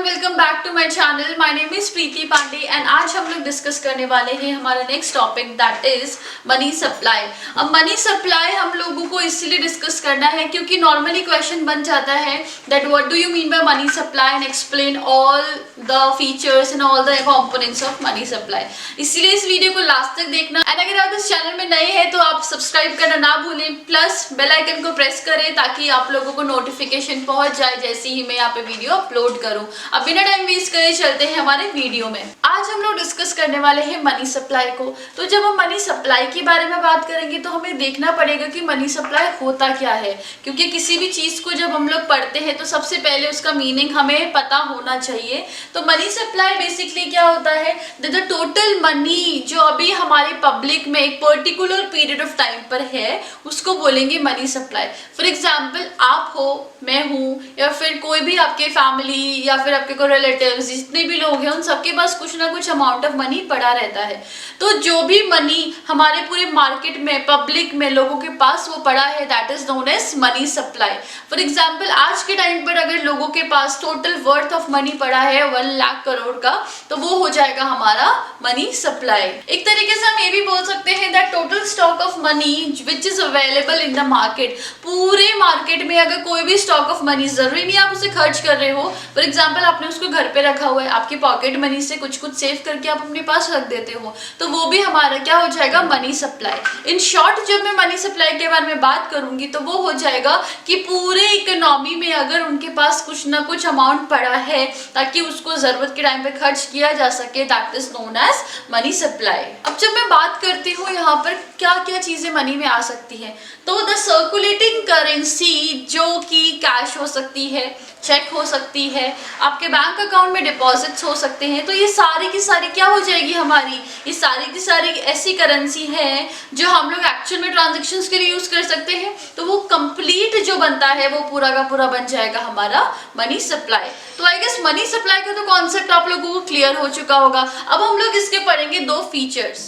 Welcome back to my channel. My name is Preeti Pandey and आज हम लोग डिस्कस करने वाले हैं हमारा next topic that is money supply. अब मनी सप्लाई हम लोगों को इसलिए डिस्कस करना है क्योंकि नॉर्मली क्वेश्चन बन जाता है that what do you mean by money supply and explain all the features and all the components of money supply. इसलिए इस वीडियो को लास्ट तक देखना एंड अगर आप इस चैनल में नए हैं तो आप सब्सक्राइब करना ना भूलें, प्लस बेल आइकन को प्रेस करें ताकि आप लोगों को नोटिफिकेशन पहुंच जाए जैसे ही मैं यहाँ पे वीडियो अपलोड करूं। अब बिना टाइम वेस्ट करे चलते हैं हमारे वीडियो में। आज हम लोग डिस्कस करने वाले हैं मनी सप्लाई को। तो जब हम मनी सप्लाई के बारे में बात करेंगे तो हमें देखना पड़ेगा कि मनी सप्लाई होता क्या है, क्योंकि किसी भी चीज को जब हम लोग पढ़ते हैं तो सबसे पहले उसका मीनिंग हमें पता होना चाहिए। तो मनी सप्लाई बेसिकली क्या होता है, द टोटल मनी जो अभी हमारे पब्लिक में एक पर्टिकुलर पीरियड ऑफ टाइम पर है उसको बोलेंगे मनी सप्लाई। फॉर एग्जाम्पल आप हो, मैं हूँ, या फिर कोई भी आपके फैमिली या फिर आपके कोई रिलेटिव्स जितने भी लोग हैं उन सबके पास कुछ ना कुछ अमाउंट ऑफ मनी पड़ा रहता है। तो जो भी मनी हमारे पूरे मार्केट में पब्लिक में लोगों के पास वो पड़ा है that is known as money supply. For example आज के टाइम पर अगर लोगों के पास टोटल वर्थ ऑफ मनी पड़ा है 1 लाख करोड़ का तो वो हो जाएगा हमारा मनी सप्लाई। एक तरीके से हम ये भी बोल सकते हैं that total stock of money which is available in the market. पूरे मार्केट में अगर कोई भी स्टॉक ऑफ मनी, जरूरी नहीं आप उसे खर्च कर रहे हो, फॉर एग्जाम्पल आपने उसको घर पे रखा हुआ है, आपकी पॉकेट मनी से कुछ कुछ सेव करके आप अपने पास रख देते हो, तो वो भी हमारा क्या हो जाएगा, मनी सप्लाई। इन शॉर्ट जब मैं मनी सप्लाई के बारे में बात करूंगी तो वो हो जाएगा कि पूरे इकोनॉमी में अगर उनके पास कुछ ना कुछ अमाउंट पड़ा है ताकि उसको जरूरत के टाइम पे खर्च किया जा सके, that is known as money supply. अब जब मैं बात करती हूँ यहाँ पर क्या क्या चीजें मनी में आ सकती है, तो द सर्कुलेटिंग करेंसी जो कि कैश हो सकती है, चेक हो सकती है, आपके बैंक अकाउंट में डिपॉजिट्स हो सकते हैं, तो ये सारी की सारी क्या हो जाएगी हमारी, ये सारी की सारी ऐसी करेंसी है जो हम लोग एक्चुअल में ट्रांजेक्शन्स के लिए यूज कर सकते हैं। तो वो कंप्लीट जो बनता है वो पूरा का पूरा बन जाएगा हमारा मनी सप्लाई। तो आई गेस मनी सप्लाई का तो कॉन्सेप्ट आप लोगों को क्लियर हो चुका होगा। अब हम लोग इसके पढ़ेंगे 2 फीचर्स।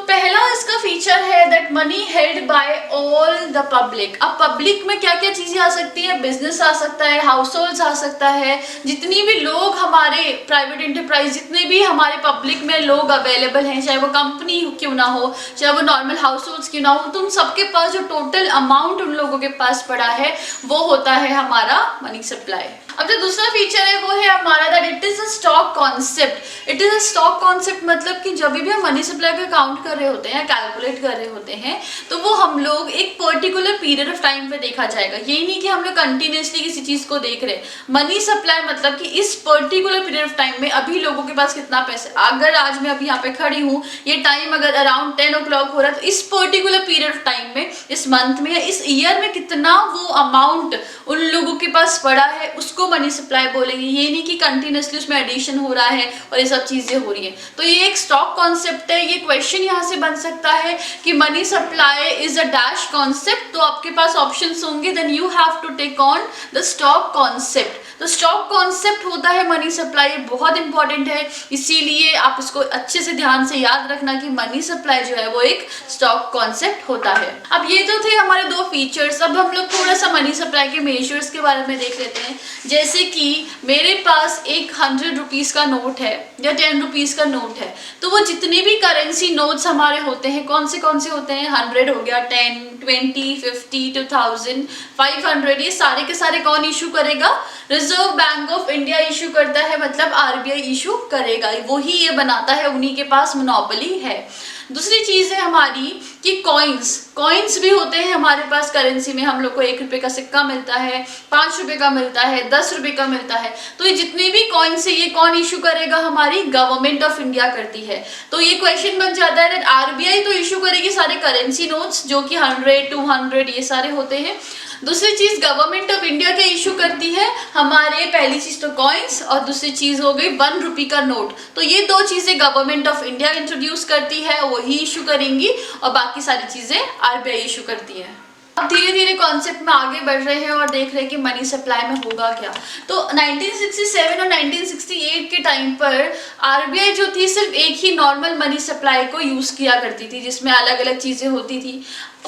पहला इसका फीचर है that money held by all the public. अब पब्लिक में क्या क्या चीजें आ सकती है, बिजनेस आ सकता है, हाउस होल्ड आ सकता है, जितनी भी लोग हमारे प्राइवेट एंटरप्राइज, जितने भी हमारे पब्लिक में लोग अवेलेबल हैं, चाहे वो कंपनी क्यों ना हो, चाहे वो नॉर्मल हाउस होल्ड क्यों ना हो, तो उन सबके पास जो टोटल अमाउंट उन लोगों के पास पड़ा है वो होता है हमारा मनी सप्लाई। अब जो दूसरा फीचर है वो है हमारा that it is a stock concept. It is a stock concept मतलब कि जब भी हम मनी सप्लाई का काउंट कर रहे होते हैं, कैलकुलेट कर रहे होते हैं, तो वो हम लोग एक पर्टिकुलर पीरियड ऑफ टाइम पे देखा जाएगा। ये नहीं कि हम लोग कंटिन्यूसली किसी चीज को देख रहे हैं। मनी सप्लाई मतलब कि इस पर्टिकुलर पीरियड ऑफ टाइम में अभी लोगों के पास कितना पैसा, अगर आज मैं अभी यहाँ पे खड़ी हूँ, ये टाइम अगर अराउंड 10 o'clock हो रहा है, तो इस पर्टिकुलर पीरियड ऑफ टाइम में, इस मंथ में या इस ईयर में कितना वो अमाउंट उन लोगों के पास पड़ा है उसको मनी सप्लाई बोलेंगे। ये नहीं कि कंटिन्यूसली उसमें एडिशन हो रहा है और ये सब चीजें हो रही है। तो ये एक स्टॉक कॉन्सेप्ट है। ये क्वेश्चन यहाँ से बन सकता है कि money supply is a dash concept, तो आपके पास ऑप्शंस होंगे, then you have to take on the stock concept. तो स्टॉक कॉन्सेप्ट होता है मनी सप्लाई, बहुत इंपॉर्टेंट है, इसीलिए आप इसको अच्छे से ध्यान से याद रखना कि मनी सप्लाई जो है वो एक स्टॉक कॉन्सेप्ट होता है। अब ये तो थे हमारे 2 फीचर्स। अब हम लोग थोड़ा सा मनी सप्लाई के मेजर्स के बारे में देख लेते हैं। जैसे कि मेरे पास एक 100 रुपीज का नोट है या 10 रुपीज का नोट है, तो वो जितने भी करेंसी नोट्स हमारे होते हैं कौन से होते हैं, 100 हो गया, 10, 20, 50, 2000, 500, ये सारे के सारे कौन इशू करेगा, reserve bank of India issue करता है, मतलब आरबीआई इशू करेगा, वही ये बनाता है, उन्हीं के पास मोनोपोली है। दूसरी चीज है हमारी कि कॉइन्स भी होते हैं हमारे पास करेंसी में। हम लोग को 1 रुपए का सिक्का मिलता है, 5 रुपए का मिलता है, 10 रुपए का मिलता है। तो ये जितने भी कॉइन्स है ये कौन इशू करेगा, हमारी गवर्नमेंट ऑफ इंडिया करती है। तो ये क्वेश्चन बन जाता है आरबीआई तो इशू करेगी सारे करेंसी नोट्स जो कि 100, 200 ये सारे होते हैं। दूसरी चीज गवर्नमेंट ऑफ इंडिया क्या इशू करती है, हमारे पहली चीज तो कॉइन्स और दूसरी चीज हो गई 1 रुपए का नोट। तो ये 2 चीजें गवर्नमेंट ऑफ इंडिया इंट्रोड्यूस करती है, वही इशू करेंगी, और बाकी सारी चीजें आरबीआई इशू करती है। अब धीरे धीरे कॉन्सेप्ट में आगे बढ़ रहे हैं और देख रहे हैं कि मनी सप्लाई में होगा क्या। तो 1967 और 1968 के टाइम पर आरबीआई जो थी सिर्फ एक ही नॉर्मल मनी सप्लाई को यूज किया करती थी जिसमें अलग अलग चीजें होती थी।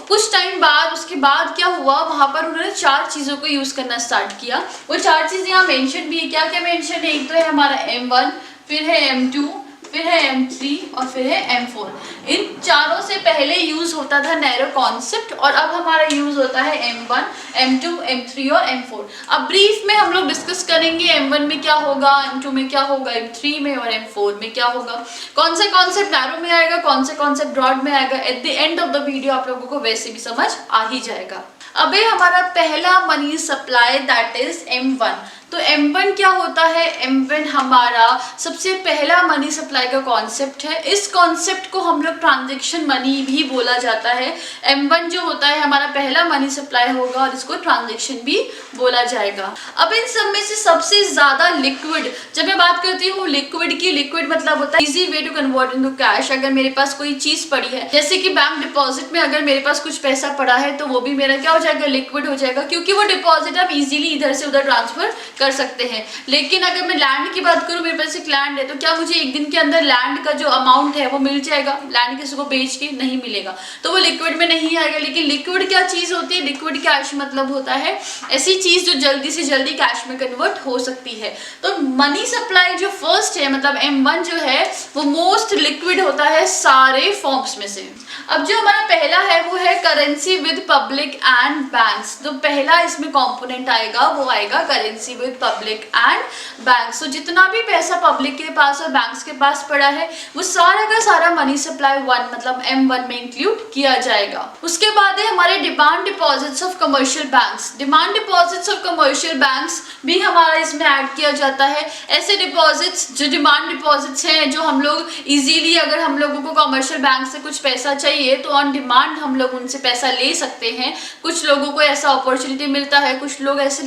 कुछ टाइम बाद उसके बाद क्या हुआ, वहां पर उन्होंने 4 चीजों को यूज करना स्टार्ट किया। वो 4 चीजें यहाँ मेंशन भी है। क्या क्या मेंशन है? एक तो है हमारा M1, फिर है M2, फिर है M3 और फिर है M4। इन चारों से पहले यूज होता था नैरो कॉन्सेप्ट और अब हमारा यूज होता है M1, M2, M3 और M4। अब ब्रीफ में हम लोग डिस्कस करेंगे M1 में क्या होगा, M2 में क्या होगा, M3 में और M4 में क्या होगा, कौन सा कॉन्सेप्ट नैरो में आएगा, कौन सा कॉन्सेप्ट ब्रॉड में आएगा। At the end of the video आप लोगों को वैसे भी समझ आ ही जाएगा। अब हमारा पहला money supply that is M1। तो M1 क्या होता है? M1 हमारा सबसे पहला मनी सप्लाई का कॉन्सेप्ट है। इस कॉन्सेप्ट को हम लोग ट्रांजैक्शन मनी भी बोला जाता है। M1 जो होता है हमारा पहला मनी सप्लाई होगा और इसको ट्रांजैक्शन भी बोला जाएगा। अब इन सब में से सबसे ज्यादा लिक्विड, जब मैं बात करती हूँ लिक्विड की, लिक्विड मतलब होता है easy way to convert into cash. अगर मेरे पास कोई चीज पड़ी है, जैसे कि बैंक डिपॉजिट में अगर मेरे पास कुछ पैसा पड़ा है तो वो भी मेरा क्या हो जाएगा, लिक्विड हो जाएगा, क्योंकि वो डिपॉजिट आप इजीली इधर से उधर ट्रांसफर कर सकते हैं। लेकिन अगर मैं लैंड की बात करूं, मेरे पास एक लैंड है, तो क्या मुझे एक दिन के अंदर लैंड का जो अमाउंट है वो मिल जाएगा? लैंड किसी को बेच के नहीं मिलेगा, तो वो लिक्विड में नहीं आएगा। लेकिन लिक्विड क्या चीज होती है? लिक्विड कैश मतलब होता है ऐसी चीज जो जल्दी से जल्दी कैश में कन्वर्ट हो सकती है। तो मनी सप्लाई जो फर्स्ट है, मतलब M1 जो है वो मोस्ट लिक्विड होता है सारे फॉर्म्स में से। अब जो हमारा पहला है वो है currency with public and banks. तो पहला इसमें कंपोनेंट आएगा वो आएगा currency with public and banks. तो जितना भी पैसा पब्लिक के पास और बैंक्स के पास पड़ा है वो सारा का सारा मनी सप्लाई 1 मतलब M1 में इंक्लूड किया जाएगा। उसके बाद है हमारे demand deposits of commercial banks. Demand deposits of commercial banks भी हमारा इसमें ऐड किया जाता है। ऐसे डिपॉजिट्स जो डिमांड डिपॉजिट्स हैं, जो हम लोग इजीली अगर हम लोगों को कमर्शियल बैंक से कुछ पैसा चाहिए तो ऑन डिमांड हम लोग उनसे पैसा ले सकते हैं। कुछ लोगों को ऐसा अपॉर्चुनिटी मिलता है, कुछ लोग ऐसे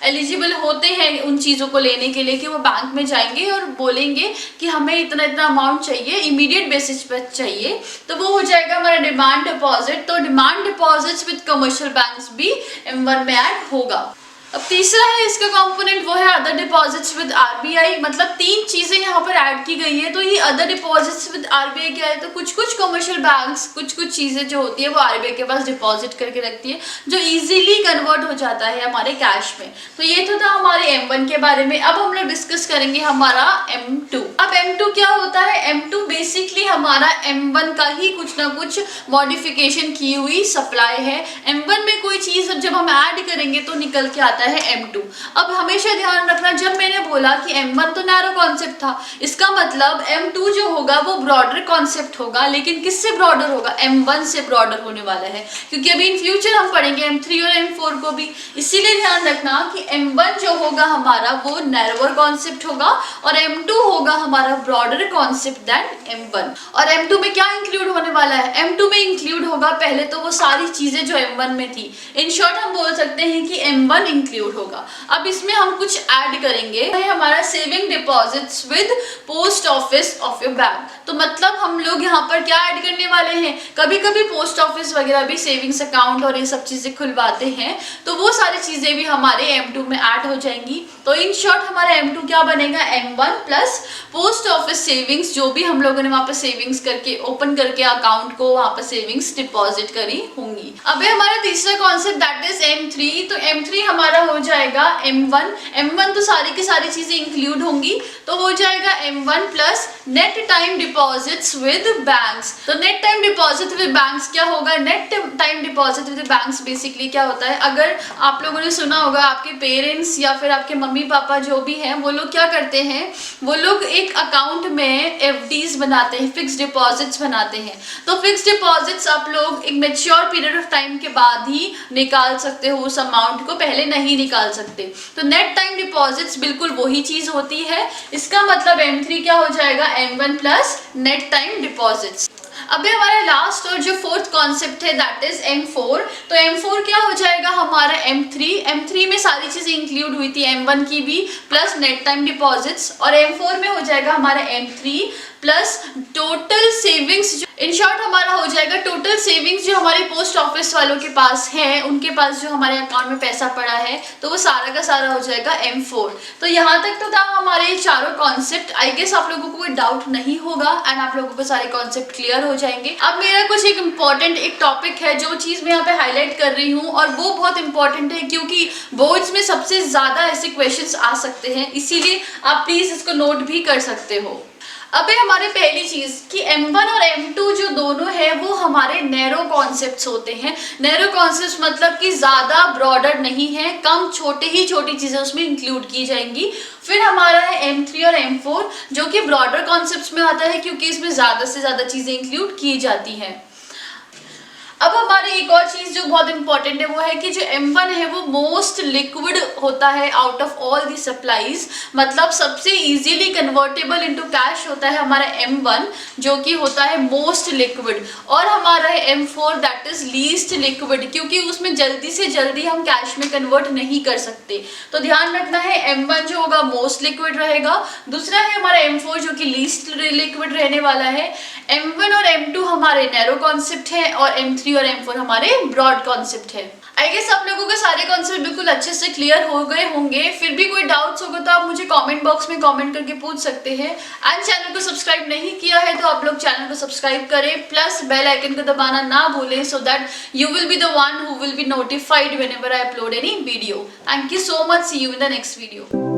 एलिजिबल होते हैं उन चीज़ों को लेने के लिए कि वो बैंक में जाएंगे और बोलेंगे कि हमें इतना इतना अमाउंट चाहिए, इमीडिएट बेसिस पर चाहिए, तो वो हो जाएगा हमारा डिमांड डिपॉजिट। तो demand deposits with commercial banks भी M1 में ऐड होगा। अब तीसरा है इसका कंपोनेंट वो है अदर डिपॉजिट्स विद RBI। मतलब 3 चीजें यहाँ पर ऐड की गई है। तो ये अदर डिपॉजिट्स विद RBI क्या है? तो कुछ कुछ कमर्शियल बैंक्स कुछ कुछ चीजें जो होती है वो RBI के पास डिपॉजिट करके रखती है, जो इजीली कन्वर्ट हो जाता है हमारे कैश में। तो ये तो था हमारे M1 के बारे में। अब हम लोग डिस्कस करेंगे हमारा M2। अब M2 क्या होता है? M2 बेसिकली हमारा M1 का ही कुछ ना कुछ मॉडिफिकेशन की हुई सप्लाई है। M1 में कोई चीज जब हम ऐड करेंगे तो निकल के आता है M2। अब हमेशा ध्यान रखना, जब मैंने बोला कि M1 तो नैरो कॉन्सेप्ट था, इसका मतलब M2 जो होगा वो ब्रॉडर कॉन्सेप्ट होगा। लेकिन किससे ब्रॉडर होगा? M1 से ब्रॉडर होने वाला है, क्योंकि अभी इन फ्यूचर हम पढ़ेंगे M3 और M4 को भी। इसीलिए ध्यान रखना कि M1 जो होगा हमारा वो नैरोअर कॉन्सेप्ट होगा और M2 होगा हमारा ब्रॉडर कॉन्सेप्ट देन M1। और M2 में क्या इंक्लूड होने वाला है? M2 में इंक्लूड होगा पहले तो वो सारी चीजें जो M1 में थी। इन शॉर्ट हम बोल सकते हैं कि M1 इंक्लूड होगा। अब इसमें हम कुछ ऐड करेंगे, हमारा saving deposits with post office of your bank. तो मतलब हम लोग यहाँ पर क्या ऐड करने वाले हैं? कभी कभी पोस्ट ऑफिस वगैरह भी सेविंग्स अकाउंट और ये सब चीजें खुलवाते हैं, तो वो सारी चीजें भी हमारे M2 में ऐड हो जाएंगी। तो इन शॉर्ट हमारा M2 क्या बनेगा? M1 plus post office savings, जो भी हम लोगों ने वहां पर सेविंग्स करके ओपन करके अकाउंट को वहां पर सेविंग्स डिपॉजिट करी होंगी। अब हमारा तीसरा कॉन्सेप्ट दैट इज M3। तो M3 हमारा हो जाएगा M1 तो सारी की सारी चीजें इंक्लूड होंगी, तो हो जाएगा M1 plus net time deposits with banks. तो net time deposit with banks क्या होगा? Net time deposit with banks basically क्या होता है? अगर आप लोगों ने सुना होगा, आपके पेरेंट्स या फिर आपके मम्मी पापा जो भी हैं वो लोग क्या करते हैं, वो लोग एक अकाउंट में FDs बनाते हैं, फिक्स डिपॉजिट्स बनाते हैं। तो फिक्स डिपॉजिट्स आप लोग एक मेच्योर पीरियड ऑफ टाइम के बाद ही निकाल सकते हो, उस अमाउंट को पहले नहीं निकाल सकते। तो नेट टाइम डिपॉजिट्स बिल्कुल वही चीज होती है। इसका मतलब M3 क्या हो जाएगा? M1 plus net time deposits. अब हमारा लास्ट और जो फोर्थ कॉन्सेप्ट है दैट इज M4। तो M4 क्या हो जाएगा? हमारा M3 में सारी चीजें इंक्लूड हुई थी, M1 की भी प्लस नेट टाइम डिपॉजिट्स, और M4 में हो जाएगा हमारा M3 plus total savings, in short हमारा हो जाएगा टोटल सेविंग्स जो हमारे पोस्ट ऑफिस वालों के पास है, उनके पास जो हमारे अकाउंट में पैसा पड़ा है, तो वो सारा का सारा हो जाएगा M4। तो यहाँ तक तो था हमारे चारों कॉन्सेप्ट। आई गेस आप लोगों को कोई डाउट नहीं होगा एंड आप लोगों को सारे कॉन्सेप्ट क्लियर हो जाएंगे। अब मेरा कुछ एक इम्पॉर्टेंट एक टॉपिक है जो चीज मैं यहाँ पे हाईलाइट कर रही हूँ, और वो बहुत इंपॉर्टेंट है क्योंकि बोर्ड्स में सबसे ज्यादा ऐसे क्वेश्चंस आ सकते हैं, इसीलिए आप प्लीज इसको नोट भी कर सकते हो। अब हमारे पहली चीज कि M1 और M2 जो दोनों है वो हमारे नैरो कॉन्सेप्ट्स होते हैं। नैरो कॉन्सेप्ट्स मतलब कि ज्यादा ब्रॉडर नहीं है, कम छोटी चीजें उसमें इंक्लूड की जाएंगी। फिर हमारा है M3 और M4 जो कि ब्रॉडर कॉन्सेप्ट्स में आता है क्योंकि इसमें ज्यादा से ज्यादा चीजें इंक्लूड की जाती हैं। अब हमारी एक और चीज जो बहुत इंपॉर्टेंट है वो है कि जो M1 है वो मोस्ट लिक्विड होता है out of all the supplies, मतलब सबसे इजीली कन्वर्टेबल इनटू कैश होता है हमारा M1 जो कि होता है मोस्ट लिक्विड, और हमारा है M4 that is least liquid क्योंकि उसमें जल्दी से जल्दी हम कैश में कन्वर्ट नहीं कर सकते। तो ध्यान रखना है M1 जो होगा मोस्ट लिक्विड रहेगा, दूसरा है हमारा M4 जो कि लीस्ट लिक्विड रहने वाला है। M1 और M2 हमारे नैरो कॉन्सेप्ट है और M3 और M4 हमारे ब्रॉड कॉन्सेप्ट है। आई गेस आप लोगों को सारे कॉन्सेप्ट बिल्कुल अच्छे से क्लियर हो गए होंगे। फिर भी कोई डाउट्स होगा तो आप मुझे कमेंट बॉक्स में कमेंट करके पूछ सकते हैं। एंड चैनल को सब्सक्राइब नहीं किया है तो आप लोग चैनल को सब्सक्राइब करें, प्लस बेल आइकन को दबाना ना भूलें so that you will be the one who will be notified whenever I upload any video. Thank you so much, see you in the next video.